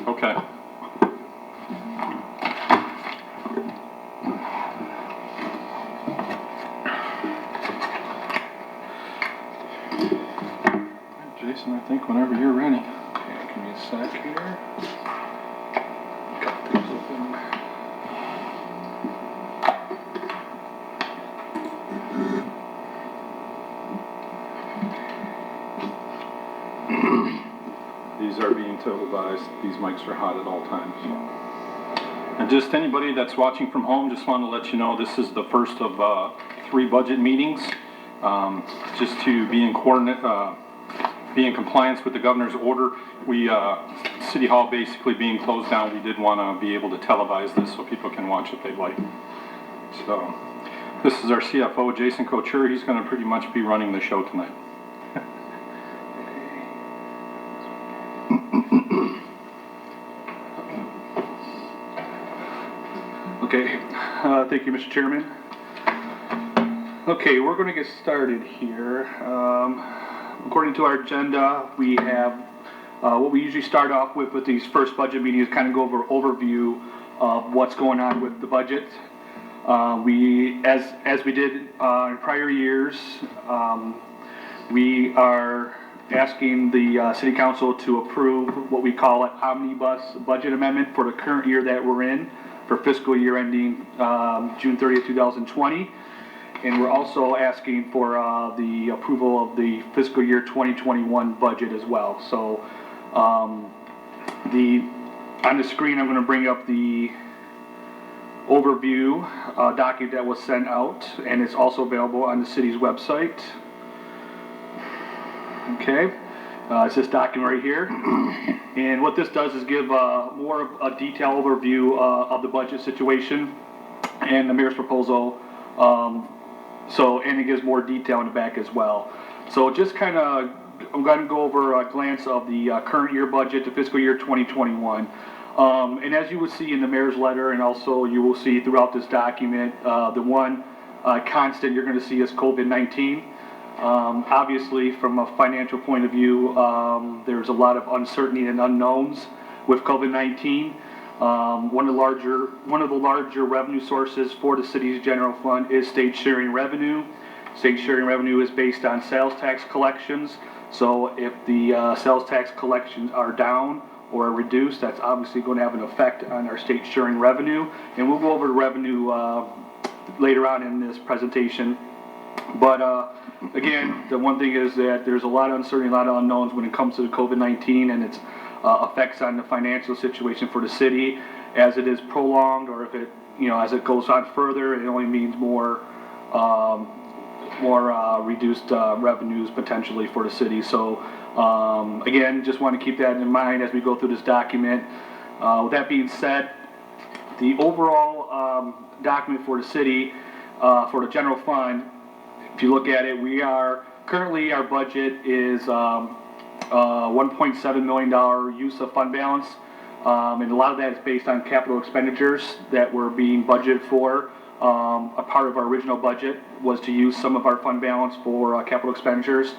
Okay. Jason, I think whenever you're ready. Okay, give me a sec here. Got things open. These are being televised. These mics are hot at all times. And just anybody that's watching from home, just want to let you know this is the first of 3 budget meetings. Just to be in compliance with the governor's order. We, City Hall basically being closed down, we did want to be able to televise this so people can watch if they'd like. So, this is our CFO, Jason Couture. He's going to pretty much be running the show tonight. Okay, thank you, Mr. Chairman. Okay, we're going to get started here. According to our agenda, we have what we usually start off with these first budget meetings, kind of go over overview of what's going on with the budget. We, as we did in prior years, we are asking the City Council to approve what we call an omnibus budget amendment for the current year that we're in, for fiscal year ending June 30th, 2020. And we're also asking for the approval of the fiscal year 2021 budget as well. So on the screen, I'm going to bring up the overview document that was sent out, and it's also available on the city's website. Okay, it's this document right here. And what this does is give more of a detailed overview of the budget situation and the mayor's proposal. And it gives more detail in the back as well. So just kind of, I'm going to go over a glance of the current year budget, the fiscal year 2021. And as you will see in the mayor's letter, and also you will see throughout this document, the one constant you're going to see is COVID-19. Obviously, from a financial point of view, there's a lot of uncertainty and unknowns with COVID-19. One of the larger revenue sources for the city's general fund is state sharing revenue. State sharing revenue is based on sales tax collections. So if the sales tax collections are down or are reduced, that's obviously going to have an effect on our state sharing revenue. And we'll go over the revenue later on in this presentation. But again, the one thing is that there's a lot of uncertainty, a lot of unknowns when it comes to the COVID-19 and its effects on the financial situation for the city. As it is prolonged, or if it, as it goes on further, it only means more reduced revenues potentially for the city. So again, just want to keep that in mind as we go through this document. With that being said, the overall document for the city, for the general fund, if you look at it, we are currently, our budget is $1.7 million use of fund balance, and a lot of that is based on capital expenditures that were being budgeted for. A part of our original budget was to use some of our fund balance for capital expenditures.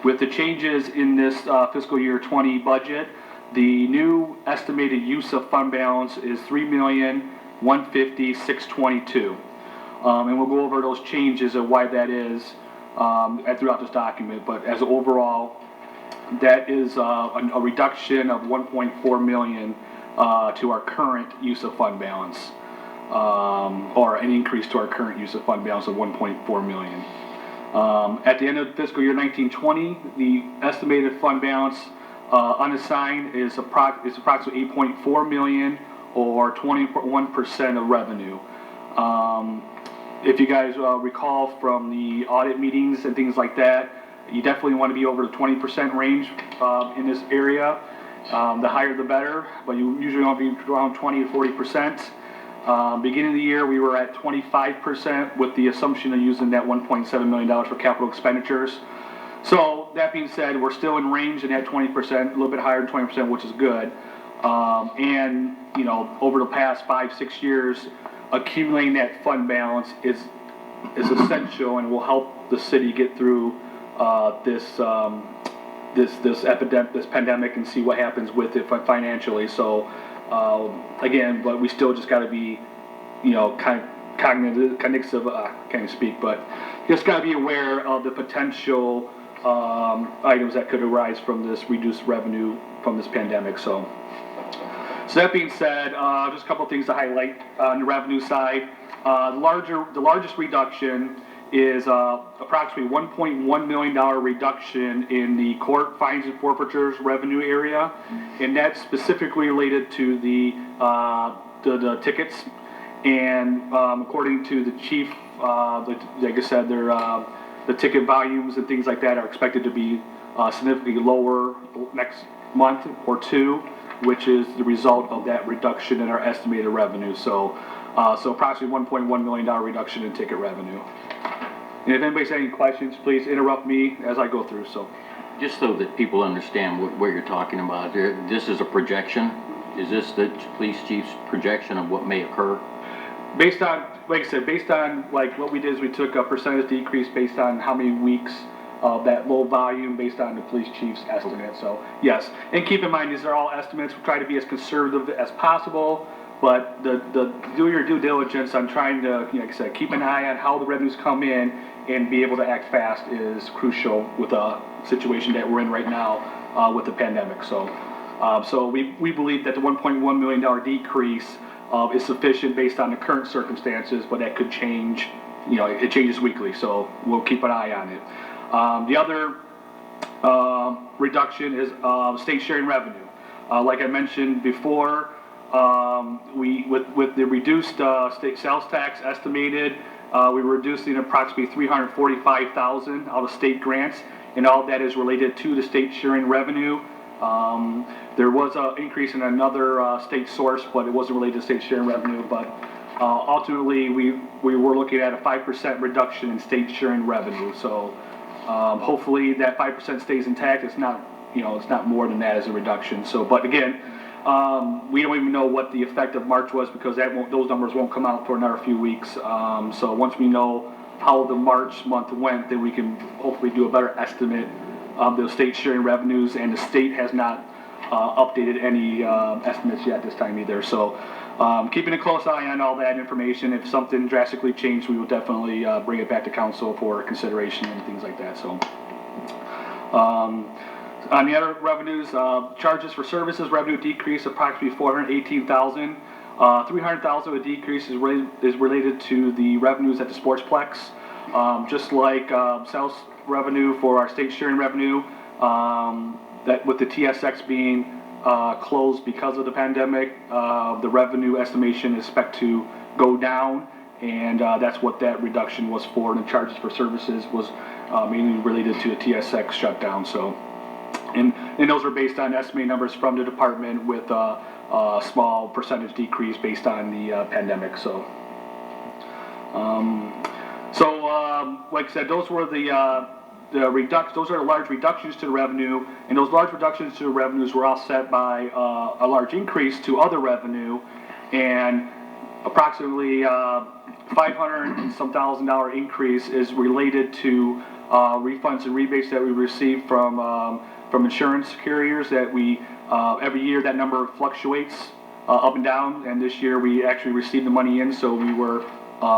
With the changes in this fiscal year 20 budget, the new estimated use of fund balance is $3,150,622. And we'll go over those changes and why that is throughout this document. But as overall, that is a reduction of $1.4 million to our current use of fund balance, or an increase to our current use of fund balance of $1.4 million. At the end of fiscal year 1920, the estimated fund balance unassigned is approximately $8.4 million, or 21% of revenue. If you guys recall from the audit meetings and things like that, you definitely want to be over the 20% range in this area. The higher the better, but you usually want to be around 20 to 40%. Beginning of the year, we were at 25% with the assumption of using that $1.7 million for capital expenditures. So that being said, we're still in range in that 20%, a little bit higher than 20%, which is good. And over the past 5-6 years, accumulating that fund balance is essential and will help the city get through this this pandemic and see what happens with it financially. So again, but we still just got to be, cognitive, can't even speak, but just got to be aware of the potential items that could arise from this reduced revenue from this pandemic. So that being said, just a couple of things to highlight on the revenue side. The largest reduction is approximately $1.1 million reduction in the court fines and forfeitures revenue area, and that's specifically related to the tickets. And according to the chief, like I said, the ticket volumes and things like that are expected to be significantly lower next month or two, which is the result of that reduction in our estimated revenue. So approximately $1.1 million reduction in ticket revenue. And if anybody's got any questions, please interrupt me as I go through. So, just so that people understand what you're talking about, this is a projection. Is this the police chief's projection of what may occur? Based on, like I said, based on like what we did is we took a percentage decrease based on how many weeks of that low volume based on the police chief's estimate. So yes, and keep in mind these are all estimates. We try to be as conservative as possible, but do your due diligence on trying to, like I said, keep an eye on how the revenues come in and be able to act fast is crucial with a situation that we're in right now with the pandemic. So we believe that the $1.1 million decrease is sufficient based on the current circumstances, but that could change. It changes weekly, so we'll keep an eye on it. The other reduction is state sharing revenue. Like I mentioned before, with the reduced state sales tax estimated, we were reducing approximately $345,000 out of state grants, and all that is related to the state sharing revenue. There was an increase in another state source, but it wasn't related to state sharing revenue. But ultimately, we were looking at a 5% reduction in state sharing revenue. So hopefully that 5% stays intact. It's not, it's not more than that as a reduction. So, but again, we don't even know what the effect of March was because those numbers won't come out for another few weeks. So once we know how the March month went, then we can hopefully do a better estimate of the state sharing revenues, and the state has not updated any estimates yet this time either. So keeping a close eye on all that information. If something drastically changed, we will definitely bring it back to council for consideration and things like that. So on the other revenues, charges for services revenue decrease approximately $418,000. $300,000 of the decrease is related to the revenues at the Sportsplex. Just like sales revenue for our state sharing revenue, that with the TSX being closed because of the pandemic, the revenue estimation is expected to go down, and that's what that reduction was for. And the charges for services was mainly related to the TSX shutdown. So, and those are based on estimated numbers from the department with a small percentage decrease based on the pandemic. So, like I said, those were those are large reductions to the revenue, and those large reductions to the revenues were offset by a large increase to other revenue, and approximately $500 and some $1,000 increase is related to refunds and rebates that we received from insurance carriers. That we every year that number fluctuates up and down, and this year we actually received the money in, so we were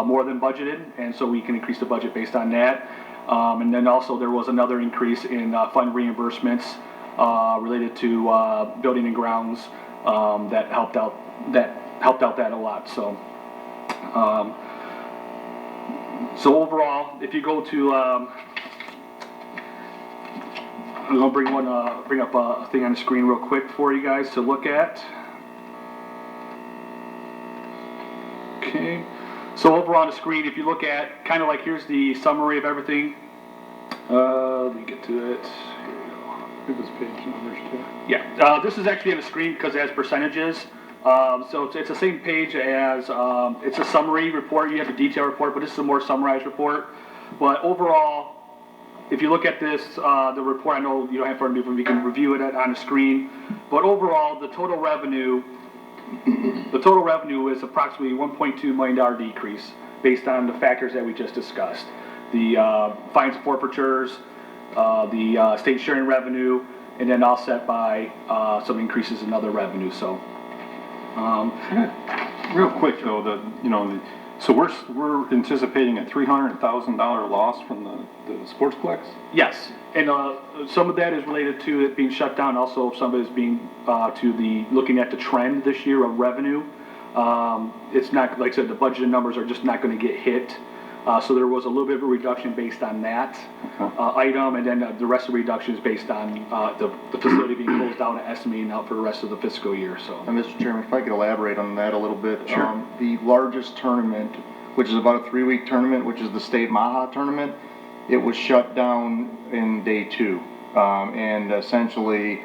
more than budgeted, and so we can increase the budget based on that. And then also there was another increase in fund reimbursements related to building and grounds that helped out that a lot. So overall, if you go to I'm gonna bring up a thing on the screen real quick for you guys to look at. Okay. So overall on the screen, if you look at kind of like here's the summary of everything. Let me get to it. Here we go. Give us page numbers too. Yeah, this is actually on the screen because it has percentages. So it's the same page as it's a summary report. You have a detailed report, but this is a more summarized report. But overall, if you look at this, the report, I know you don't have in front of me, but we can review it on the screen. But overall, the total revenue is approximately $1.2 million decrease based on the factors that we just discussed. The fines and forfeitures, the state sharing revenue, and then offset by some increases in other revenue, so. Real quick though, so we're anticipating a $300,000 loss from the Sportsplex? Yes, and some of that is related to it being shut down, also some of it is being looking at the trend this year of revenue. It's not, like I said, the budgeted numbers are just not going to get hit. So there was a little bit of a reduction based on that item, and then the rest of the reduction is based on the facility being closed down and estimating out for the rest of the fiscal year, so. And Mr. Chairman, if I could elaborate on that a little bit. Sure. The largest tournament, which is about a 3-week tournament, which is the state Maha tournament, it was shut down in day 2. And essentially,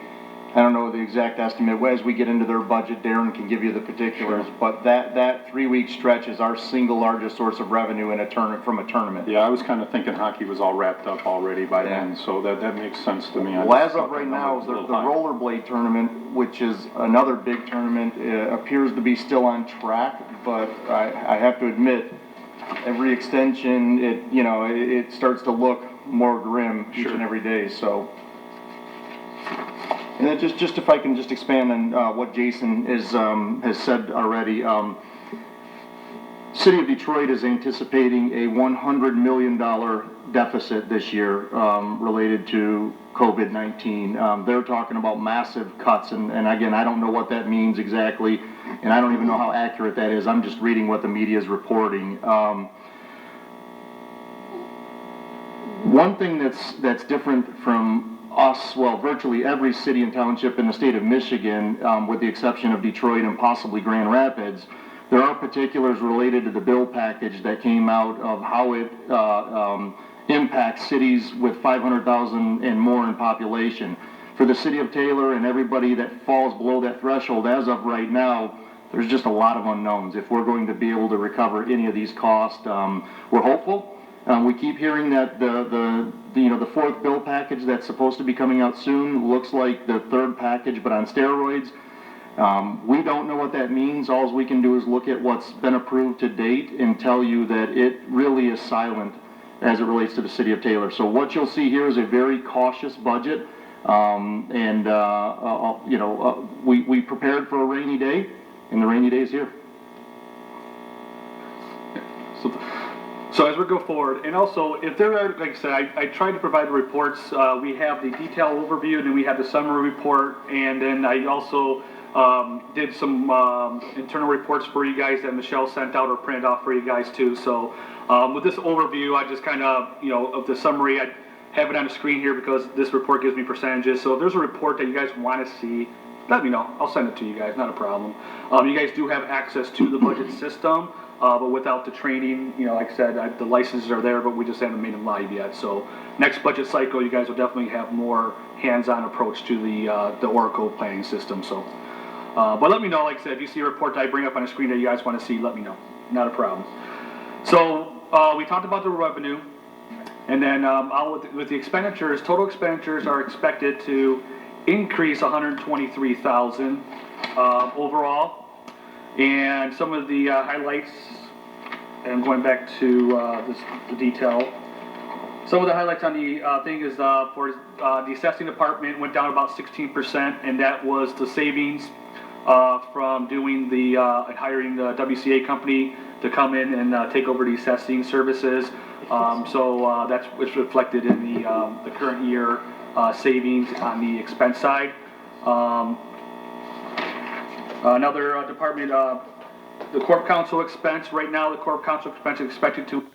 I don't know the exact estimate. As we get into their budget, Darren can give you the particulars, but that 3-week stretch is our single largest source of revenue in a from a tournament. Yeah, I was kind of thinking hockey was all wrapped up already by then, so that makes sense to me. Well, as of right now, the rollerblade tournament, which is another big tournament, appears to be still on track, but I have to admit, every extension, it starts to look more grim each and every day, so. And then just if I can just expand on what Jason has said already, City of Detroit is anticipating a $100 million deficit this year related to COVID-19. They're talking about massive cuts, and again, I don't know what that means exactly, and I don't even know how accurate that is. I'm just reading what the media is reporting. One thing that's different from us, well, virtually every city and township in the state of Michigan, with the exception of Detroit and possibly Grand Rapids, there are particulars related to the bill package that came out of how it impacts cities with 500,000 and more in population. For the city of Taylor and everybody that falls below that threshold, as of right now, there's just a lot of unknowns if we're going to be able to recover any of these costs. We're hopeful. We keep hearing that the fourth bill package that's supposed to be coming out soon looks like the third package, but on steroids. We don't know what that means. All we can do is look at what's been approved to date and tell you that it really is silent as it relates to the city of Taylor. So what you'll see here is a very cautious budget, we prepared for a rainy day, and the rainy day is here. So as we go forward, and also if there are, like I said, I tried to provide the reports. We have the detailed overview, and then we have the summary report, and then I also did some internal reports for you guys that Michelle sent out or printed off for you guys too. So with this overview, I just kind of, of the summary, I have it on the screen here because this report gives me percentages. So if there's a report that you guys want to see, let me know. I'll send it to you guys, not a problem. You guys do have access to the budget system. But without the training, like I said, the licenses are there, but we just haven't made them live yet. So next budget cycle, you guys will definitely have more hands-on approach to the Oracle planning system. So, but let me know, like I said, if you see a report that I bring up on the screen that you guys want to see, let me know. Not a problem. So we talked about the revenue, and then with the expenditures, total expenditures are expected to increase 123,000 overall. And some of the highlights, and going back to the detail, some of the highlights on the thing is for the assessing department went down about 16%, and that was the savings from doing and hiring the WCA company to come in and take over the assessing services. So that's what's reflected in the current year savings on the expense side. Another department, the Corp Council expense. Right now, the Corp Council expense is expected to